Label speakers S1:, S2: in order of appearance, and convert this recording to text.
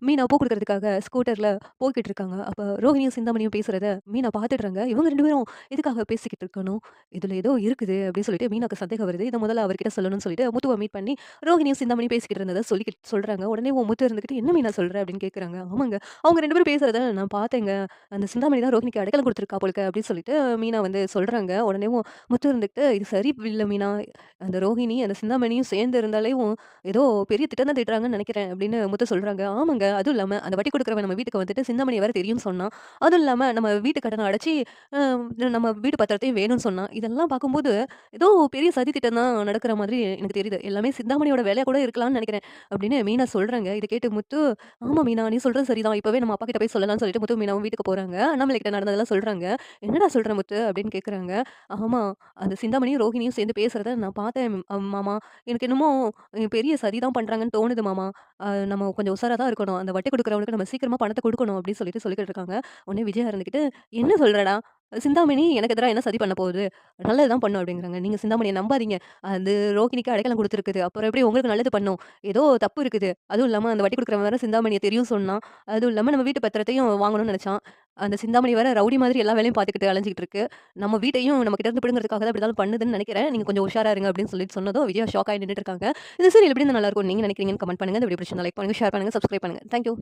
S1: மீனா பூ குடுக்குறதுக்காக ஸ்கூட்டர்ல போய்க்கிட்டு இருக்காங்க. அப்ப ரோஹிணியும், சிந்தாமணியும் பேசுறத மீனா பார்த்துடுறாங்க. இவங்க 2 பேரும் எதுக்காக பேசிக்கிட்டு இருக்கணும்? இதுல ஏதோ இருக்குது அப்படின்னு சொல்லிட்டு மீனாக்கு சந்தேகம் வருது. இத முதல்ல அவர்கிட்ட சொல்லணும்னு சொல்லிட்டு முத்துவ மீட் பண்ணி ரோஹிணியும், சிந்தாமணியும் பேசிக்கிட்டு இருந்தத சொல்றாங்க. உடனே முத்து இருந்துகிட்டு, "என்ன மீனா சொல்ற?" அப்படின்னு கேட்கறாங்க. ஆமாங்க. அவங்க 2 பேரும் பேசுறத நான் பார்த்தேங்க. அந்த சிந்தாமணி தான் ரோஹிணிக்கு அடைக்கலம் குடுத்துருக்கா போலருக்கு அப்படின்னு சொல்லிட்டு மீனா வந்து சொல்றாங்க. உடனேவும் முத்து இருந்துகிட்டு, "இது சரி இல்ல மீனா. அந்த ரோஹிணி, அந்த சிந்தாமணியும் சேர்ந்து இருந்தாலேவும் ஏதோ பெரிய திட்டம் தான் தீட்டுறாங்கன்னு நெனைக்கிறேன்" அப்படின்னு முத்து சொல்றாங்க. ஆமாங்க. அதுவும் இல்லாம அந்த வட்டி குடுக்குறவன் நம்ம வீட்டுக்கு வந்துட்டு சிந்தாமணிய வேற தெரியும்னு சொன்னான். அதுவும் இல்லாம நம்ம வீட்டு கடன அடைச்சு அ நம்ம வீட்டு பத்திரத்தையும் வேணும்னு சொன்னான். இதெல்லாம் பார்க்கும்போது ஏதோ பெரிய சதி திட்டம் தான் நடக்கிற மாதிரி எனக்கு தெரியுது. எல்லாமே சிந்தாமணியோட வேலையா கூட இருக்கலாம்னு நெனைக்கிறேன் அப்படின்னு மீனா சொல்றாங்க. இத கேட்டு முத்து, "ஆமா மீனா நீ சொல்றது சரிதான். இப்பவே நம்ம அப்பா கிட்ட போய் சொல்லலாம்னு" சொல்லிட்டு முத்து, மீனாவும் வீட்டுக்கு போறாங்க. அண்ணாமலை கிட்ட நடந்ததெல்லாம் சொல்றாங்க. "என்னடா சொல்ற முத்து?" அப்படின்னு கேட்கறாங்க. "ஆமா. அந்த சிந்தாமணியும், ரோஹிணியும் சேர்ந்து பேசுறத நான் பார்த்தேன் மாமா. எனக்கு என்னமோ பெரிய சதி தான் பண்றாங்கன்னு தோணுது மாமா. நம்ம கொஞ்சம் உஷாரா தான் இருக்கணும். அந்த வட்டி குடுக்குறவனுக்கு நம்ம சீக்கிரமா பணத்த குடுக்கணும்" அப்படின்னு சொல்லிக்கிட்டு இருக்காங்க. உடனே விஜயா இருந்துகிட்டு, "என்ன சொல்றடா? சிந்தாமணி எனக்கு எதிரா என்ன சதி பண்ண போகுது? நல்லது தான் பண்ணும்" அப்படிங்கிறாங்க. "நீங்க சிந்தாமணிய நம்பாதீங்க. அது ரோகிணிக்கு அடைக்கலம் குடுத்துருக்குது. அப்புறம் எப்படி உங்களுக்கு நல்லது பண்ணும்? ஏதோ தப்பு இருக்குது. அதுவும் இல்லாம அந்த வட்டி குடுக்குறவன் வேற சிந்தாமணிய தெரியும்னு சொன்னான். அதுவும் இல்லாம நம்ம வீட்டு பத்திரத்தையும் வாங்கணும்னு நெனச்சான். அந்த சிந்தாமணி வேற ரவுடி மாதிரி எல்லா வேலையும் பார்த்துக்கிட்டு அலைஞ்சுகிட்டு இருக்கு. நம்ம வீட்டையும் நம்ம கிட்ட இருந்து பிடுங்குறதுக்காக தான் இப்படி ஏதாவது பண்ணுதுன்னு நெனைக்கிறேன். நீங்க கொஞ்சம் உஷாரா இருங்க" அப்படின்னு சொன்னதும் விஜயா ஷாக் ஆயி நின்னுட்டு இருக்காங்க. இந்த சீரியல் எப்படி இருந்தா நல்லா இருக்கும்னு நீங்க நெனைக்கிறீங்கன்னு கமெண்ட் பண்ணுங்க. இந்த வீடியோ பிடிச்சிருந்தா லைக் பண்ணுங்க, ஷேர் பண்ணுங்க, சப்ஸ்கிரைப் பண்ணுங்க. Thank you.